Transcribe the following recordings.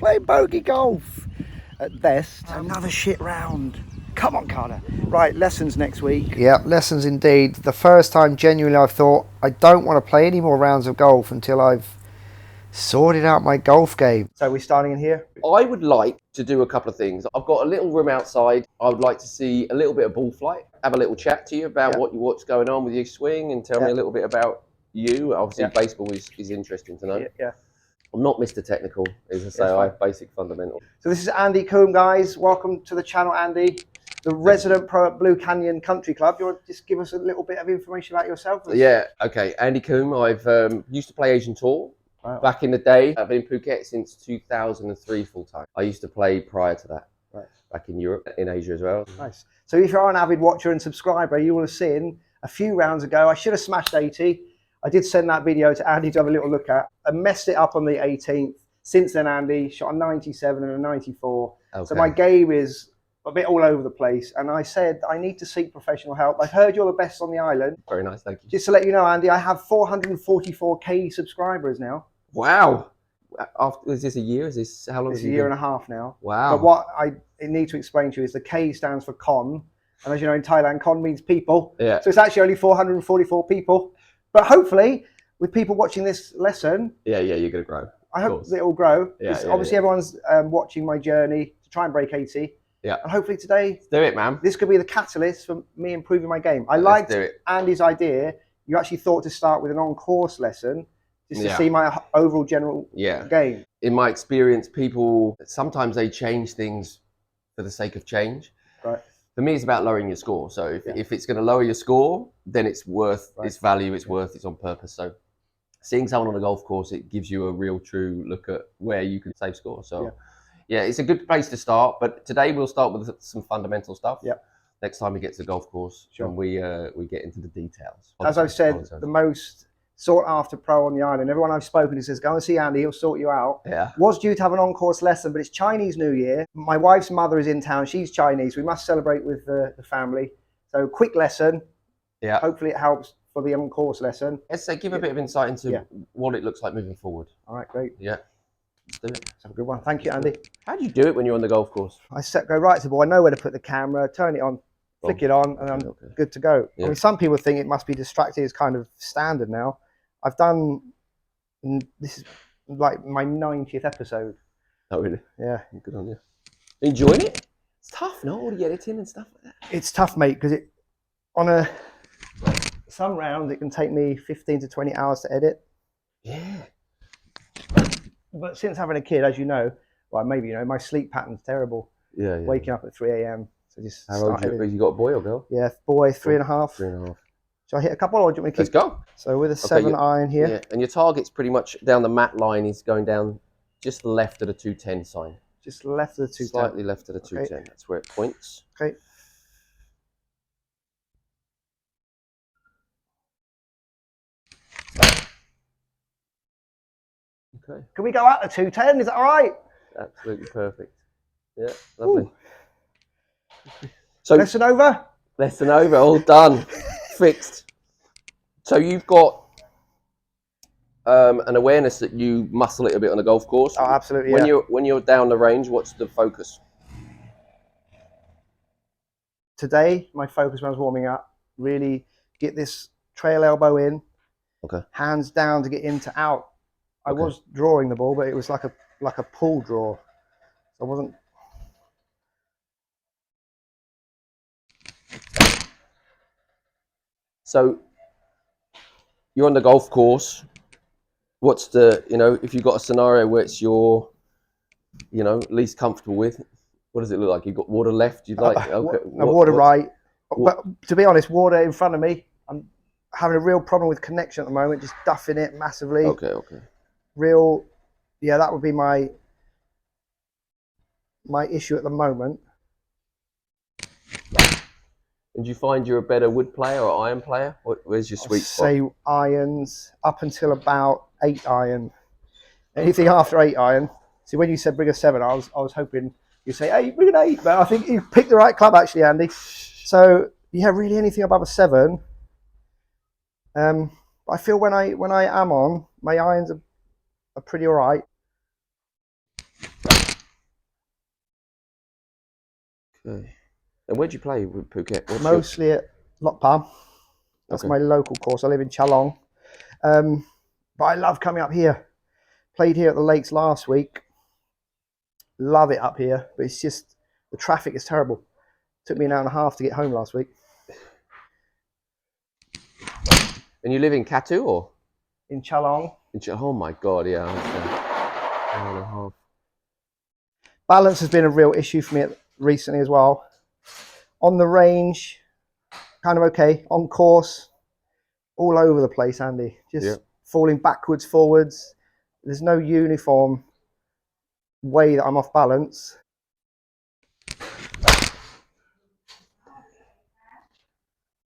playing bogey golf. At best, another shit round. Come on, Carter. Right, lessons next week. Yeah, lessons indeed. The first time genuinely I've thought I don't want to play any more rounds of golf until I've sorted out my golf game. So we're starting in here? I would like to do a couple of things. I've got a little room outside. I would like to see a little bit of ball flight, have a little chat to you about what's going on with your swing, and tell me a little bit about you. Obviously, baseball is interesting to know. Yeah. I'm not Mr. Technical, as I say, I have basic fundamentals. So this is Andy Coombe, guys. Welcome to the channel, Andy. The resident pro at Blue Canyon Country Club. Do you want to just give us a little bit of information about yourself? Yeah, okay. Andy Coombe. I've used to play Asian Tour. Wow. Back in the day. I've been in Phuket since 2003 full time. I used to play prior to that, back in Europe, in Asia as well. Nice. So if you're an avid watcher and subscriber, you will have seen a few rounds ago, I should have smashed 80. I did send that video to Andy to have a little look at. I messed it up on the 18th. Since then, Andy shot a 97 and a 94. Okay. So my game is a bit all over the place. And I said, I need to seek professional help. I've heard you're the best on the island. Very nice, thank you. Just to let you know, Andy, I have 444k subscribers now. Wow. Is this a year? Is this how long? It's a year and a half now. Wow. But what I need to explain to you is the K stands for Con. And as you know, in Thailand, Con means people. Yeah. So it's actually only 444 people. But hopefully, with people watching this lesson, you're going to grow. I hope it will grow. Obviously, everyone's watching my journey to try and break 80. Yeah. And hopefully today, let's do it, man. This could be the catalyst for me improving my game. I liked Andy's idea. You actually thought to start with an on-course lesson just to see my overall general game. In my experience, people, sometimes they change things for the sake of change. Right. For me, it's about lowering your score. So if it's going to lower your score, then it's worth its value, it's worth it's on purpose. So seeing someone on a golf course, it gives you a real true look at where you can save score. So yeah, it's a good place to start. But today we'll start with some fundamental stuff. Yeah. Next time we get to the golf course, and we get into the details. As I've said, the most sought after pro on the island. Everyone I've spoken to says, go and see Andy, he'll sort you out. Yeah. Was due to have an on-course lesson, but it's Chinese New Year. My wife's mother is in town. She's Chinese. We must celebrate with the family. So quick lesson. Yeah. Hopefully it helps for the on-course lesson. Let's say give a bit of insight into what it looks like moving forward. All right, great. Yeah. Let's do it. Let's have a good one. Thank you, Andy. How do you do it when you're on the golf course? I go right to the ball. I know where to put the camera, turn it on, flick it on, and I'm good to go. Yeah. I mean, some people think it must be distracting. It's kind of standard now. I've done, this is like my 90th episode. Oh, really? Yeah. Good on you. Enjoying it? It's tough, no? All the editing and stuff like that. It's tough, mate, because some rounds it can take me 15 to 20 hours to edit. Yeah. But since having a kid, as you know, well, maybe you know, my sleep pattern's terrible. Yeah. Waking up at 3 a.m. So just how old are you? You got a boy or girl? Yeah, boy, 3.5. 3.5. So I hit a couple, or do you want me to keep? Let's go. So with a 7 iron here. Yeah, and your target's pretty much down the mat line. Is going down just left of the 210 sign. Just left of the 210. Slightly left of the 210. That's where it points. Okay. Okay. Can we go out to 210? Is that all right? Absolutely perfect. Yeah, lovely. Ooh. So lesson over? Lesson over, all done. Fixed. So you've got an awareness that you muscle it a bit on a golf course. Oh, absolutely. When you're down the range, what's the focus? Today, my focus when I was warming up, really get this trail elbow in. Okay. Hands down to get into out. I was drawing the ball, but it was like a pull draw. So I wasn't. So you're on the golf course. What's the, if you've got a scenario where it's your, least comfortable with, what does it look like? You've got water left, you'd like? Water right. But to be honest, water in front of me. I'm having a real problem with connection at the moment, just duffing it massively. Okay. That would be my issue at the moment. And do you find you're a better wood player or iron player? Where's your sweet spot? Say irons up until about 8 iron. Anything after 8 iron. See, when you said bring a 7, I was hoping you'd say, hey, bring an 8. But I think you picked the right club actually, Andy. So yeah, really anything above a 7. I feel when I am on, my irons are pretty all right. Okay. And where do you play with Phuket? Mostly at Lock Palm. That's my local course. I live in Chalong. But I love coming up here. Played here at the Lakes last week. Love it up here, but it's just the traffic is terrible. Took me an hour and a half to get home last week. And you live in Katu or? In Chalong. Oh my God, yeah. Hour and a half. Balance has been a real issue for me recently as well. On the range, kind of okay. On course, all over the place, Andy. Just falling backwards, forwards. There's no uniform way that I'm off balance.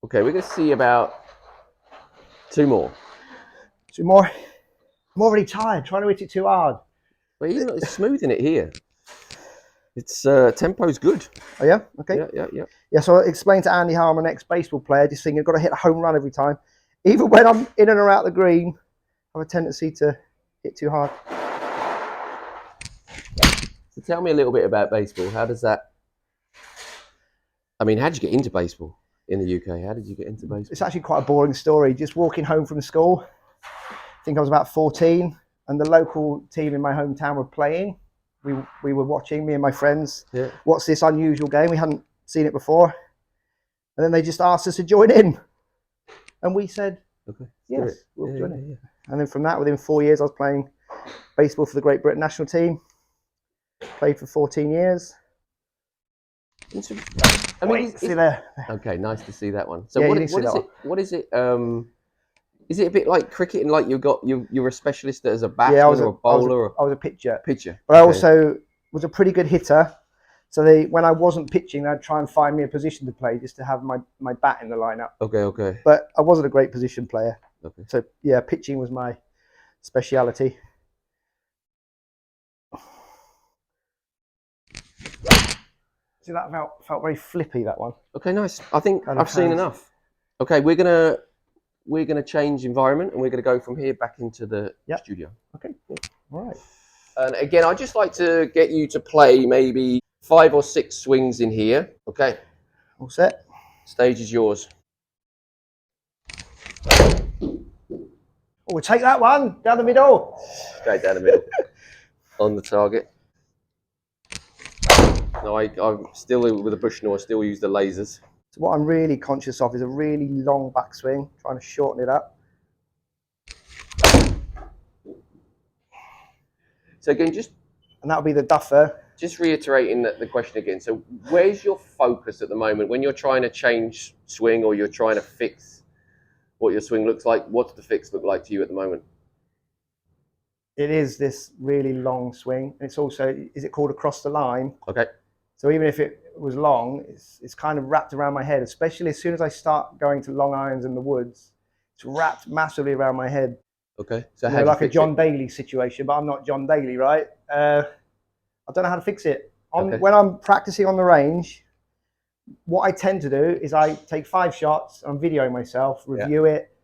Okay, we're going to see about 2 more. 2 more. I'm already tired, trying to hit it too hard. But you're not smoothing it here. It's tempo's good. Oh yeah? Okay. Yeah, so I explained to Andy how I'm an ex-baseball player, just thinking I've got to hit a home run every time. Even when I'm in and around the green, I have a tendency to hit too hard. So tell me a little bit about baseball. How does that... I mean, how did you get into baseball in the UK? How did you get into baseball? It's actually quite a boring story. Just walking home from school, I think I was about 14, and the local team in my hometown were playing. We were watching, me and my friends. Yeah. What's this unusual game? We hadn't seen it before. And then they just asked us to join in. And we said, okay, yes, we'll join in. And then from that, within 4 years, I was playing baseball for the Great Britain national team. Played for 14 years. I mean, see there. Okay, nice to see that one. So Yeah, what is it? Is it a bit like cricket and like you're a specialist as a batsman or a bowler? I was a pitcher. Pitcher. But I also was a pretty good hitter. So when I wasn't pitching, they'd try and find me a position to play just to have my bat in the lineup. Okay. But I wasn't a great position player. Okay. So yeah, pitching was my speciality. See, that felt very flippy, that one. Okay, nice. I think I've seen enough. Okay, we're gonna change environment and we're gonna go from here back into the studio. Okay, cool. All right. And again, I'd just like to get you to play maybe 5 or 6 swings in here. Okay. All set. Stage is yours. Oh, we'll take that one down the middle. Straight down the middle. On the target. No, I'm still with a Bushnell. I still use the lasers. So what I'm really conscious of is a really long backswing, trying to shorten it up. So again, and that'll be the duffer. Just reiterating the question again. So where's your focus at the moment when you're trying to change swing or you're trying to fix what your swing looks like? What's the fix look like to you at the moment? It is this really long swing. And it's also, is it called across the line? Okay. So even if it was long, it's kind of wrapped around my head, especially as soon as I start going to long irons in the woods. It's wrapped massively around my head. Okay. So like a John Daly situation, but I'm not John Daly, right? I don't know how to fix it. When I'm practicing on the range, what I tend to do is I take 5 shots, I'm videoing myself, review it.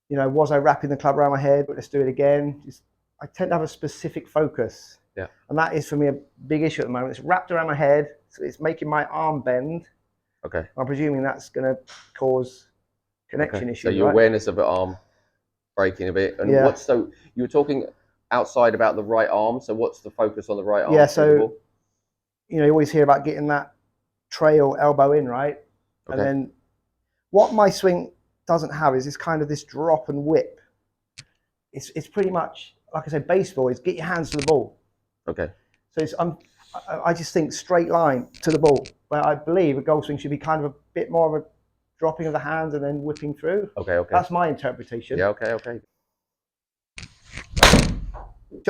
You know, was I wrapping the club around my head? But let's do it again. I tend to have a specific focus. Yeah. And that is for me a big issue at the moment. It's wrapped around my head, so it's making my arm bend. Okay. I'm presuming that's going to cause connection issues. So your awareness of the arm breaking a bit. And so you were talking outside about the right arm. So what's the focus on the right arm? Yeah, so you know, you always hear about getting that trail elbow in, right? Okay. And then what my swing doesn't have is this kind of this drop and whip. It's pretty much, like I said, baseball is get your hands to the ball. Okay. So I just think straight line to the ball, where I believe a golf swing should be kind of a bit more of a dropping of the hands and then whipping through. Okay. That's my interpretation. Yeah, okay.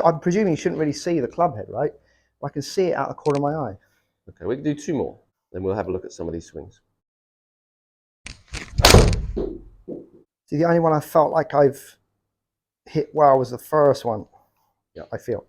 I'm presuming you shouldn't really see the club head, right? I can see it out the corner of my eye. Okay, we can do 2 more, then we'll have a look at some of these swings. See, the only one I felt like I've hit well was the first one. Yeah. I feel.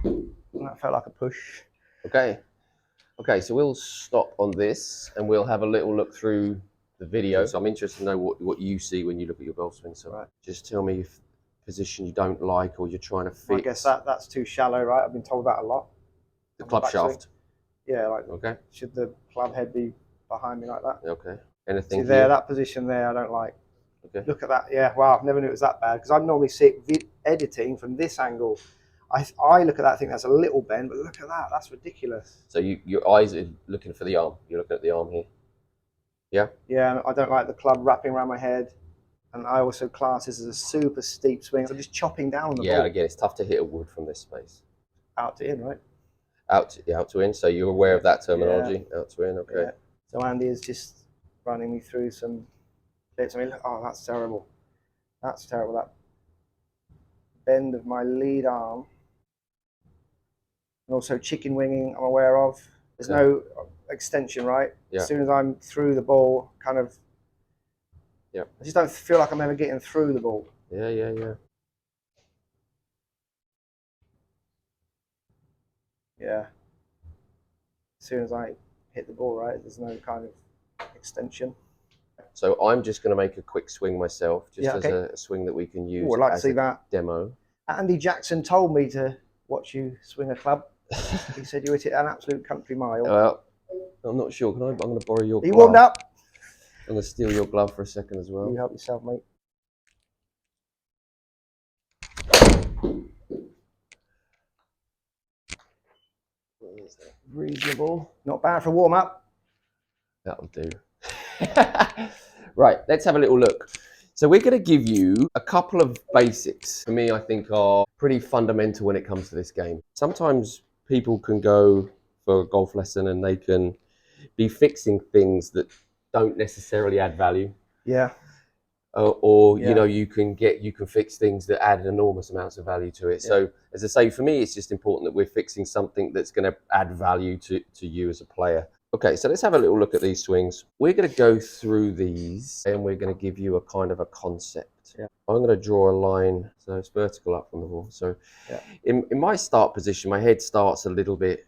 And that felt like a push. Okay, so we'll stop on this and we'll have a little look through the video. So I'm interested to know what you see when you look at your golf swing. So just tell me if position you don't like or you're trying to fix. I guess that's too shallow, right? I've been told that a lot. The club shaft. Yeah, like Okay. should the club head be behind me like that? Okay. Anything See there, here? that position there, I don't like. Okay. Look at that. Yeah, wow, I never knew it was that bad because I normally see it editing from this angle. I look at that, I think that's a little bend, but look at that. That's ridiculous. So your eyes are looking for the arm. You're looking at the arm here. Yeah? Yeah, I don't like the club wrapping around my head. And I also class this as a super steep swing. I'm just chopping down the Yeah, ball. again, it's tough to hit a wood from this space. Out to in, right? Out to in. So you're aware of that terminology? Yeah. Out to in, okay. Yeah. So Andy is just running me through some bits. I mean, oh, that's terrible. That's terrible. That bend of my lead arm. And also chicken winging, I'm aware of. There's no extension, right? Yeah. As soon as I'm through the ball, kind of. Yeah. I just don't feel like I'm ever getting through the ball. Yeah. Yeah. As soon as I hit the ball, right, there's no kind of extension. So I'm just going to make a quick swing myself, just Yeah, okay. as a swing that we can use. I'd like to as see a that. Demo. Andy Jackson told me to watch you swing a club. He said you hit it an absolute country mile. Well, I'm not sure. I'm going to borrow your glove. Are you warmed up? I'm going to steal your glove for a second as well. You help yourself, mate. Reasonable. Not bad for a warm up. That'll do. Right, let's have a little look. So we're going to give you a couple of basics, for me, I think are pretty fundamental when it comes to this game. Sometimes people can go for a golf lesson and they can be fixing things that don't necessarily add value. Yeah. Or you know, you can fix things that add enormous amounts of value to it. Yeah. So as I say, for me, it's just important that we're fixing something that's going to add value to you as a player. Okay, so let's have a little look at these swings. We're going to go through these and we're going to give you a kind of a concept. Yeah. I'm going to draw a line, so it's vertical up from the ball. So in my start position, my head starts a little bit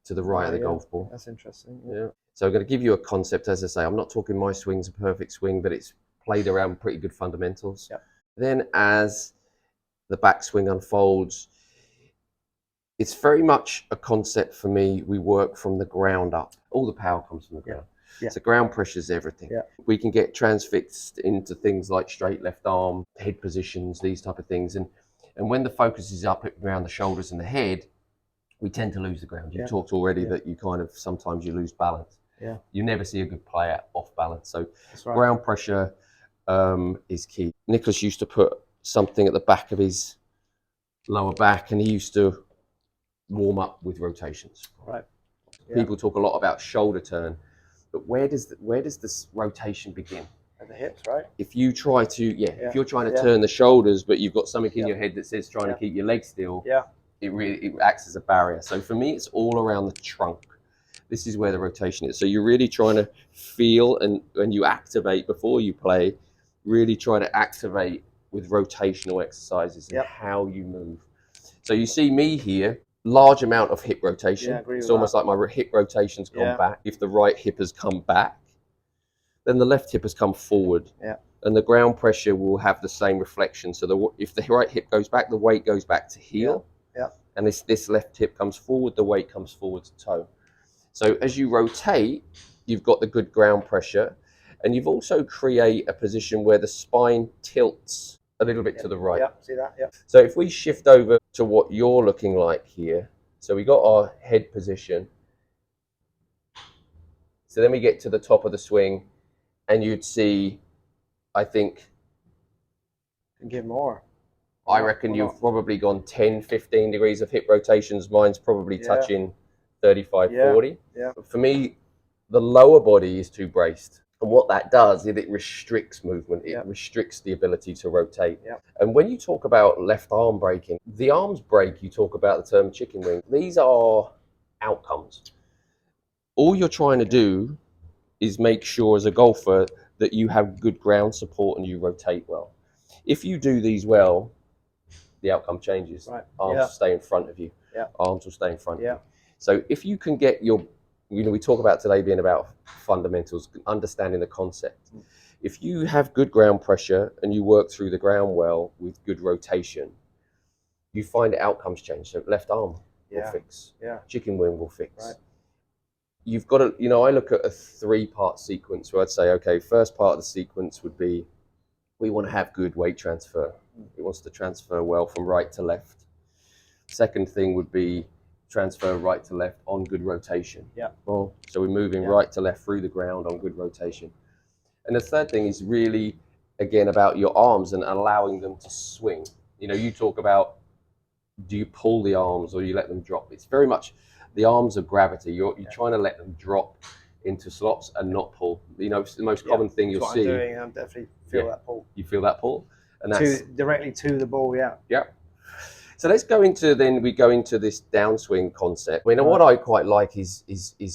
to the right of the golf ball. That's interesting. Yeah. So I'm going to give you a concept. As I say, I'm not talking my swing's a perfect swing, but it's played around pretty good fundamentals. Yep. Then as the backswing unfolds, it's very much a concept for me. We work from the ground up. All the power comes from the ground. Yeah. So ground pressure is everything. Yeah. We can get transfixed into things like straight left arm, head positions, these type of things. And when the focus is up around the shoulders and the head, we tend to lose the ground. You talked already that you kind of, sometimes you lose balance. Yeah. You never see a good player off balance. So ground pressure is key. Nicholas used to put something at the back of his lower back and he used to warm up with rotations. Right. Yeah. People talk a lot about shoulder turn, but where does this rotation begin? At the hips, right? If you try to, if you're trying to turn the shoulders, but you've got something in your head that says trying to keep your legs still, it acts as a barrier. So for me, it's all around the trunk. This is where the rotation is. So you're really trying to feel, and when you activate before you play, really try to activate with rotational exercises and how you move. So you see me here, large amount of hip rotation. Yeah, it's almost like my hip rotation's gone back. If the right hip has come back, then the left hip has come forward. Yeah. And the ground pressure will have the same reflection. So if the right hip goes back, the weight goes back to heel. Yeah. And this left hip comes forward, the weight comes forward to toe. So as you rotate, you've got the good ground pressure, and you've also create a position where the spine tilts a little bit to the right. Yeah, see that? Yeah. So if we shift over to what you're looking like here, so we got our head position. So then we get to the top of the swing, and you'd see, I think, can give more. I reckon you've probably gone 10, 15 degrees of hip rotations. Mine's probably touching 35, 40. Yeah. For me, the lower body is too braced. And what that does is it restricts movement. It restricts the ability to rotate. Yeah. And when you talk about left arm breaking, the arms break, you talk about the term chicken wing. These are outcomes. All you're trying to do is make sure as a golfer that you have good ground support and you rotate well. If you do these well, the outcome changes. Right. Arms will stay in front of you. Yeah. Arms will stay in front of you. So if you can get your, we talk about today being about fundamentals, understanding the concept. If you have good ground pressure and you work through the ground well with good rotation, you find outcomes change. So left arm, will Yeah. fix. Yeah. Chicken wing will fix. Right. You've got to, you know, I look at a 3-part sequence where I'd say, okay, first part of the sequence would be, we want to have good weight transfer. It wants to transfer well from right to left. Second thing would be transfer right to left on good rotation. Yeah. Well, so we're moving right to left through the ground on good rotation. And the third thing is really, again, about your arms and allowing them to swing. You know, you talk about, do you pull the arms or you let them drop? It's very much the arms of gravity. You're trying to let them drop into slots and not pull. You know, it's the most common thing you'll see. I'm doing. I definitely feel that pull. You feel that pull, and that's directly to the ball. Yeah. Yeah. So let's go into this downswing concept. I mean, what I quite like is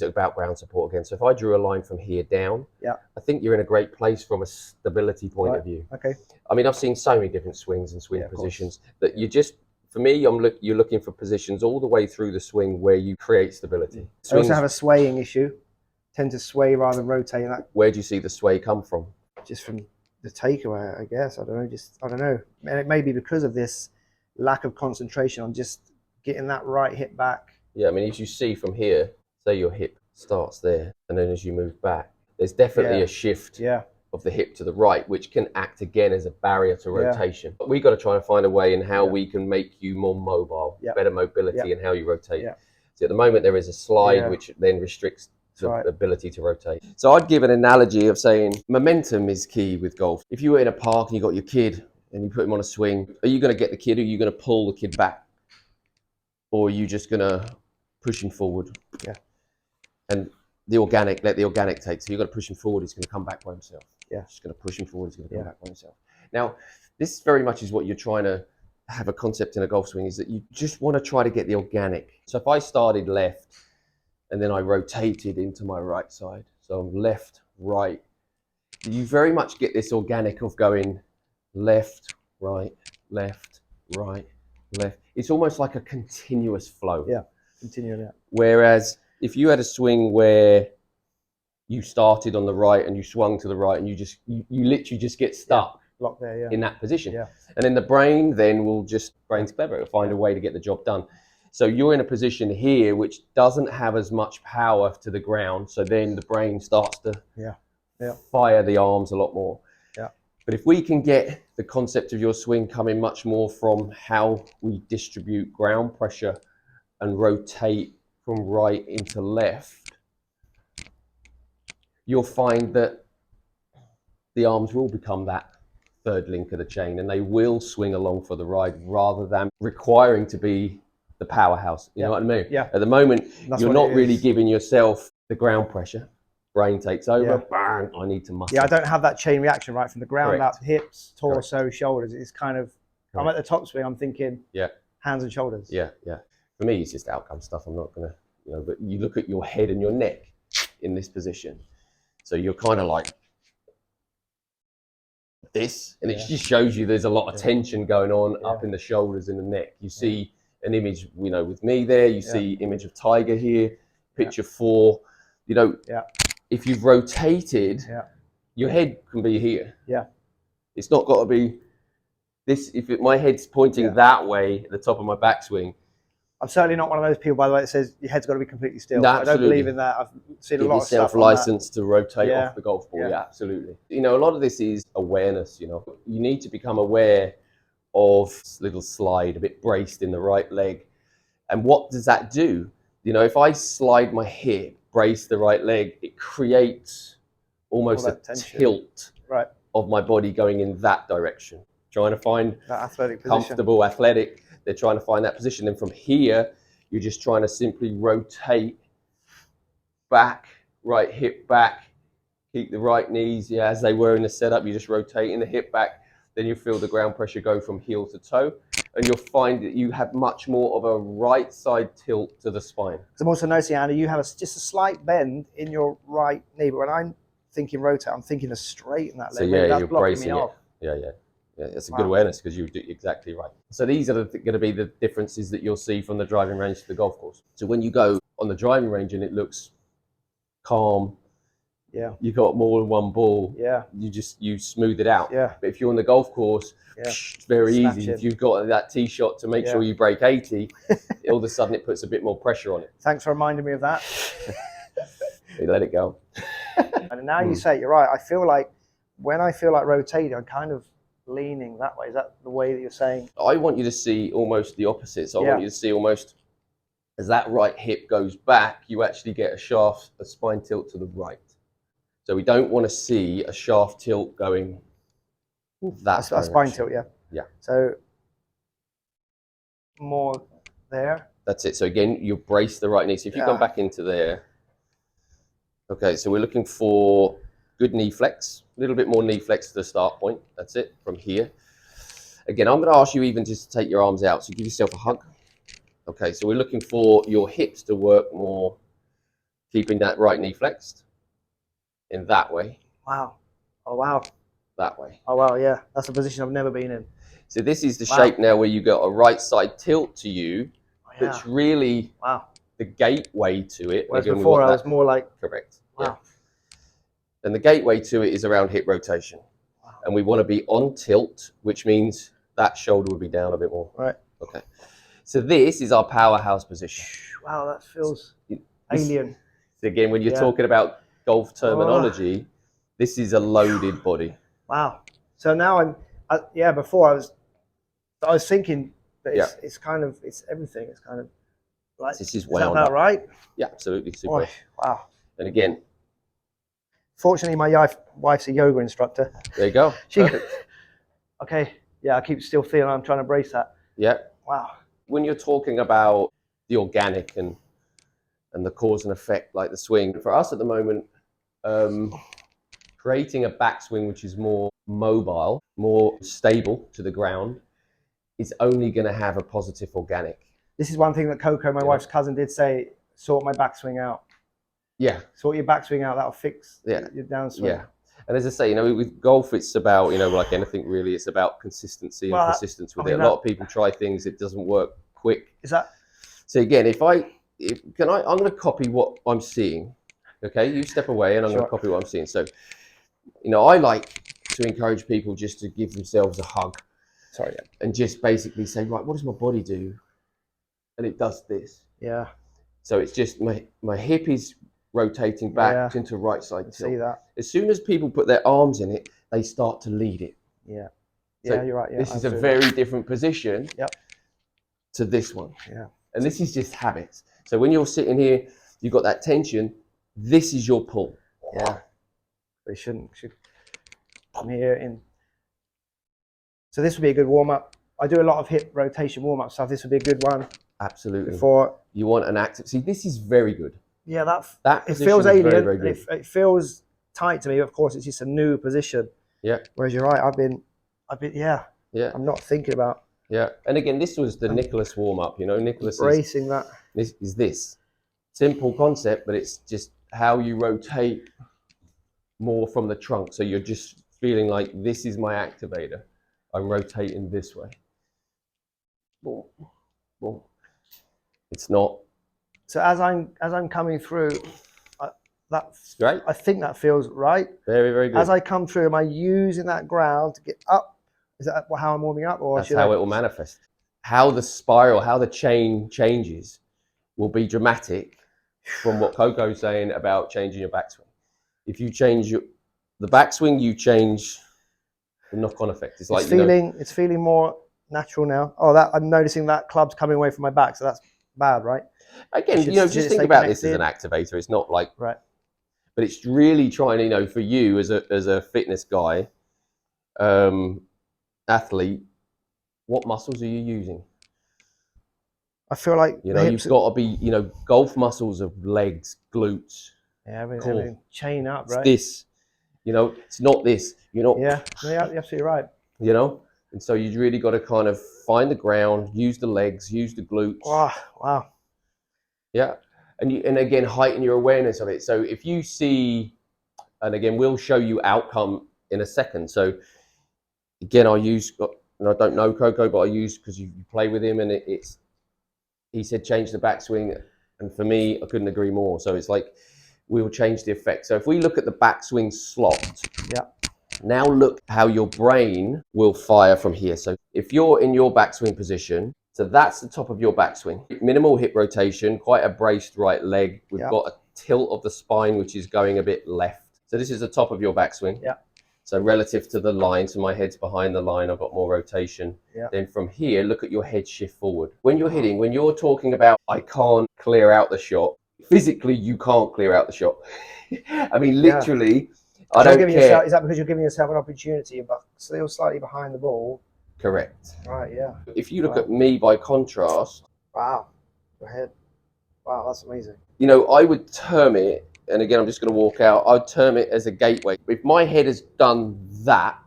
about ground support again. So if I drew a line from here down, I think you're in a great place from a stability point of view. Okay. I mean, I've seen so many different swings and swing positions that you just, for me, you're looking for positions all the way through the swing where you create stability. I also have a swaying issue. Tend to sway rather than rotate. Where do you see the sway come from? Just from the takeaway, I guess. I don't know. I don't know. And it may be because of this lack of concentration on just getting that right hip back. Yeah, I mean, as you see from here, say your hip starts there, and then as you move back, there's definitely a shift of the hip to the right, which can act again as a barrier to rotation. But we've got to try and find a way in how we can make you more mobile, better mobility in how you rotate. So at the moment, there is a slide which then restricts the ability to rotate. So I'd give an analogy of saying momentum is key with golf. If you were in a park and you got your kid and you put him on a swing, are you going to get the kid or are you going to pull the kid back? Or are you just going to push him forward? Yeah. And let the organic take. So you've got to push him forward, he's going to come back by himself. Yeah. Just going to push him forward, he's going to come back by himself. Now, this very much is what you're trying to have a concept in a golf swing, is that you just want to try to get the organic. So if I started left and then I rotated into my right side, so I'm left, right, you very much get this organic of going left, right, left, right, left. It's almost like a continuous flow. Yeah, continuing it. Whereas if you had a swing where you started on the right and you swung to the right and you literally just get stuck locked there, in that position. Yeah. And then the brain then will brain's clever, it'll find a way to get the job done. So you're in a position here which doesn't have as much power to the ground. So then the brain starts to fire the arms a lot more. Yeah. But if we can get the concept of your swing coming much more from how we distribute ground pressure and rotate from right into left, you'll find that the arms will become that third link of the chain and they will swing along for the ride rather than requiring to be the powerhouse. You know what I mean? Yeah. At the moment, you're not really giving yourself the ground pressure. Brain takes over, bang, I need to muscle. Yeah, I don't have that chain reaction right from the ground up, hips, torso, shoulders. It's kind of, I'm at the top swing, I'm thinking hands and shoulders. Yeah. For me, it's just outcome stuff. I'm not going to, but you look at your head and your neck in this position. So you're kind of like this, and it just shows you there's a lot of tension going on up in the shoulders and the neck. You see an image, with me there, you see image of Tiger here, picture 4, if you've rotated, your head can be here. Yeah. It's not got to be this. My head's pointing that way at the top of my backswing. I'm certainly not one of those people, by the way, that says your head's got to be completely still. No, I don't believe in that. I've seen a lot of stuff. Give yourself license to rotate off the golf ball. Yeah. Yeah, absolutely. A lot of this is awareness. You need to become aware of little slide, a bit braced in the right leg. And what does that do? If I slide my hip, brace the right leg, it creates almost a tilt of my body going in that direction. Trying to find that athletic comfortable, athletic. They're trying to find that position. And from here, you're just trying to simply rotate back, right hip back, keep the right knees as they were in the setup. You're just rotating the hip back. Then you feel the ground pressure go from heel to toe. And you'll find that you have much more of a right side tilt to the spine. I'm also noticing, Andy, you have just a slight bend in your right knee. But when I'm thinking rotate, I'm thinking to straighten that leg. So you're bracing it. Yeah, that's a good awareness because you're exactly right. So these are going to be the differences that you'll see from the driving range to the golf course. So when you go on the driving range and it looks calm, Yeah. you got more than one ball. Yeah. You smooth it out. Yeah. But if you're on the golf course, it's very Snatch easy. it. If you've got that tee shot to make sure you break 80, all of a sudden it puts a bit more pressure on it. Thanks for reminding me of that. You let it go. And now you say it, you're right. I feel like when I feel like rotating, I'm kind of leaning that way. Is that the way that you're saying? I want you to see almost the opposite. So I Yeah. want you to see almost as that right hip goes back, you actually get a spine tilt to the right. So we don't want to see a shaft tilt going that A spine tilt, yeah. Yeah. So more there. That's it. So again, you brace the right knee. So if you come back into there, okay, so we're looking for good knee flex, a little bit more knee flex to the start point. That's it, from here. Again, I'm going to ask you even just to take your arms out. So give yourself a hug. Okay, so we're looking for your hips to work more, keeping that right knee flexed in that way. Wow. Oh, wow. That way. Oh, wow, yeah. That's a position I've never been in. So this is the shape now where you got a right side tilt to you. That's really the gateway to it. Whereas before I was more like... Correct. Wow. Yeah. And the gateway to it is around hip rotation. Wow. And we want to be on tilt, which means that shoulder would be down a bit more. Right. Okay. So this is our powerhouse position. Wow, that feels alien. So again, when you're talking about golf terminology, this is a loaded body. Wow. So now before I was thinking that it's kind of, it's everything. It's kind of like, this is that about right? Yeah, absolutely. Super. Wow. And again, fortunately, my wife's a yoga instructor. There you go. Okay. Yeah, I keep still feeling I'm trying to brace that. Yeah. Wow. When you're talking about the organic and the cause and effect, like the swing, for us at the moment, creating a backswing which is more mobile, more stable to the ground, is only going to have a positive organic. This is one thing that Coco, my wife's cousin, did say: sort my backswing out. Yeah. Sort your backswing out. That'll fix your downswing. Yeah. And as I say, with golf, it's about, like anything really, it's about consistency and persistence with it. A lot of people try things, it doesn't work quick. Is that? So again, I'm going to copy what I'm seeing. Okay, you step away and I'm going to copy what I'm seeing. So, I like to encourage people just to give themselves a hug. Sorry. And just basically say, right, what does my body do? And it does this. Yeah. So it's just my hip is rotating back into right side tilt. See that. As soon as people put their arms in it, they start to lead it. Yeah. So yeah, you're right. Yeah, this is a very different position to this one. Yeah. And this is just habits. So when you're sitting here, you've got that tension, this is your pull. Yeah. They should come here in. So this would be a good warm-up. I do a lot of hip rotation warm-up stuff. This would be a good one. Absolutely. Before you want an active. See, this is very good. Yeah, that it feels alien. Very, very good. It feels tight to me. Of course, it's just a new position. Yeah. Whereas you're right. I've been. Yeah. I'm not thinking about. Yeah. And again, this was the Nicholas warm-up. Nicholas bracing that. This is this simple concept, but it's just how you rotate more from the trunk. So you're just feeling like this is my activator. I'm rotating this way. Boom, boom. It's not. So as I'm coming through, that's great. I think that feels right. Very, very good. As I come through, am I using that ground to get up? Is that how I'm warming up, or that's how it will manifest? How the spiral, how the chain changes, will be dramatic from what Coco's saying about changing your backswing. If you change the backswing, you change the knock-on effect. It's like it's feeling more natural now. Oh, I'm noticing that club's coming away from my back, so that's bad, right? Again, just think about this as an activator. It's not like right, but it's really trying. For you as a fitness guy, athlete, what muscles are you using? I feel like you've got to be. Golf muscles of legs, glutes. Yeah, everything chain up, right? It's this. It's not this. You're not. Yeah, you're absolutely right. And so you really got to kind of find the ground, use the legs, use the glutes. Wow. Yeah, and again, heighten your awareness of it. So if you see, and again, we'll show you outcome in a second. So again, and I don't know Coco, but I use because you play with him, and he said change the backswing, and for me, I couldn't agree more. So it's like we will change the effect. So if we look at the backswing slot, Yeah. now look how your brain will fire from here. So if you're in your backswing position, so that's the top of your backswing. Minimal hip rotation, quite a braced right leg. We've got a tilt of the spine, which is going a bit left. So this is the top of your backswing. Yeah. So relative to the line, so my head's behind the line, I've got more rotation. Yeah. Then from here, look at your head shift forward. When you're hitting, when you're talking about, I can't clear out the shot, physically, you can't clear out the shot. I mean, literally, I don't care. Is that because you're giving yourself an opportunity, but still slightly behind the ball? Correct. Right, yeah. If you look at me by contrast. Wow. Go ahead. Wow, that's amazing. You know, I would term it, and again, I'm just going to walk out, I'd term it as a gateway. If my head has done that,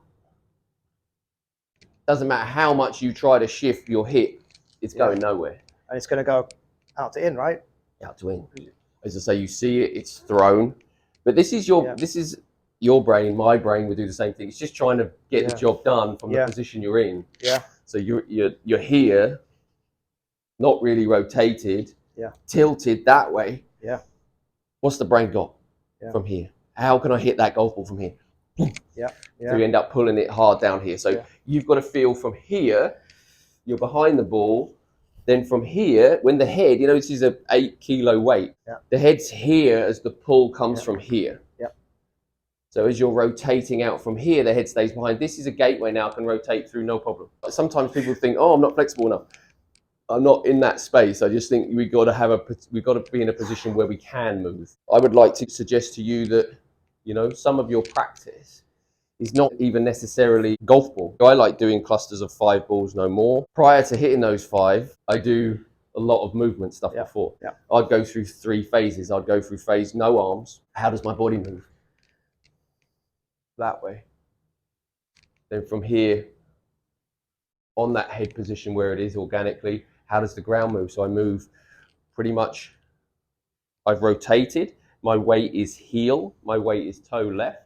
doesn't matter how much you try to shift your hip, it's going nowhere. And it's going to go out to in, right? Out to in. As I say, you see it, it's thrown. But this is your brain, my brain would do the same thing. It's just trying to get the job done from the position you're in. Yeah. So you're here, not really rotated, tilted that way. Yeah. What's the brain got from here? How can I hit that golf ball from here? Yeah. So you end up pulling it hard down here. So you've got to feel from here, you're behind the ball. Then from here, when the head, you know, this is a 8 kilo weight. Yeah. The head's here as the pull comes from here. Yeah. So as you're rotating out from here, the head stays behind. This is a gateway now, can rotate through, no problem. Sometimes people think, oh, I'm not flexible enough. I'm not in that space. I just think we've got to be in a position where we can move. I would like to suggest to you that, you know, some of your practice is not even necessarily golf ball. I like doing clusters of 5 balls, no more. Prior to hitting those 5, I do a lot of movement stuff before. Yeah. I'd go through 3 phases. I'd go through phase no arms. How does my body move? That way. Then from here, on that head position where it is organically, how does the ground move? So I move pretty much, I've rotated. My weight is heel, my weight is toe left.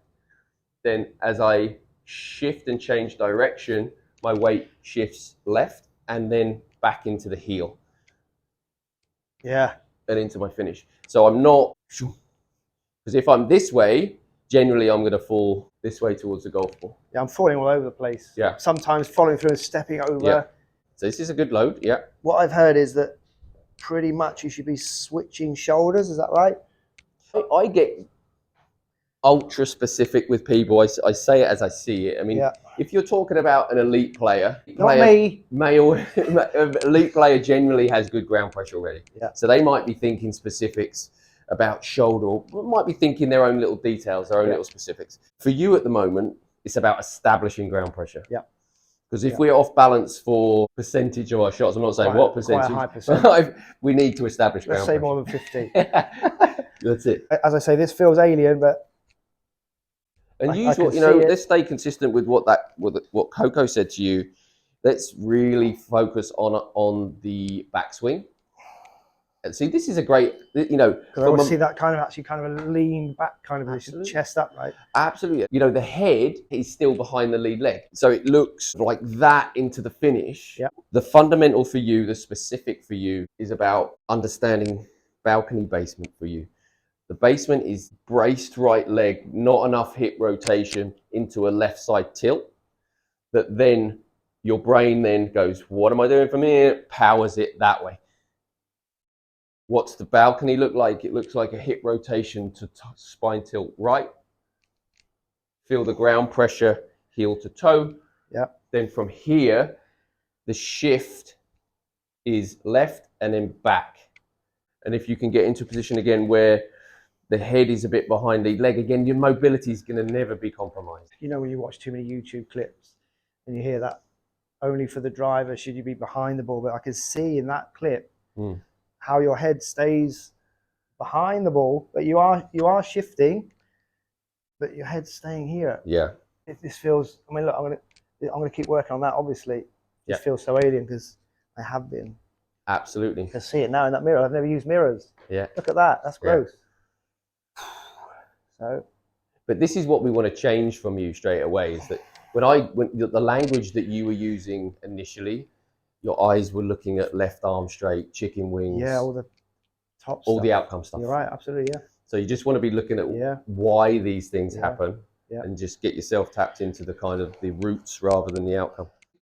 Then as I shift and change direction, my weight shifts left and then back into the heel. Yeah. And into my finish. So I'm not, because if I'm this way, generally I'm going to fall this way towards the golf ball. Yeah, I'm falling all over the place. Yeah. Sometimes following through and stepping over. Yeah. So this is a good load, yeah. What I've heard is that pretty much you should be switching shoulders, is that right? I get ultra specific with people. I say it as I see it. I mean, if you're talking about an elite player, elite player generally has good ground pressure already. Yeah. So they might be thinking specifics about shoulder, or might be thinking their own little details, their own little specifics. For you at the moment, it's about establishing ground pressure. Yeah. Because if we're off balance for percentage of our shots, I'm not saying what percentage, quite a high percentage. We need to establish ground pressure. Let's say more than 50. That's it. As I say, this feels alien, but and usually, you know, let's stay consistent with what Coco said to you. Let's really focus on the backswing. And see, this is a great, you know. I want to see that kind of a lean back kind of position, chest up, right? Absolutely. You know, the head is still behind the lead leg. So it looks like that into the finish. Yeah. The fundamental for you, the specific for you, is about understanding balcony basement for you. The basement is braced right leg, not enough hip rotation into a left side tilt. That then your brain then goes, what am I doing from here? Powers it that way. What's the balcony look like? It looks like a hip rotation to spine tilt right. Feel the ground pressure, heel to toe. Yeah. Then from here, the shift is left and then back. And if you can get into a position again where the head is a bit behind the leg, again, your mobility is going to never be compromised. You know, when you watch too many YouTube clips and you hear that only for the driver should you be behind the ball, but I can see in that clip how your head stays behind the ball, but you are shifting, but your head's staying here. Yeah. This feels, I mean, look, I'm gonna keep working on that, obviously. It feels so alien because I have been. Absolutely. I can see it now in that mirror. I've never used mirrors. Yeah. Look at that. That's gross. So, but this is what we want to change from you straight away, is that when the language that you were using initially, your eyes were looking at left arm straight, chicken wings. Yeah, all the top all stuff. the outcome stuff. You're right, absolutely, yeah. So you just want to be looking at why these things happen, and just get yourself tapped into the kind of the roots rather than the outcome.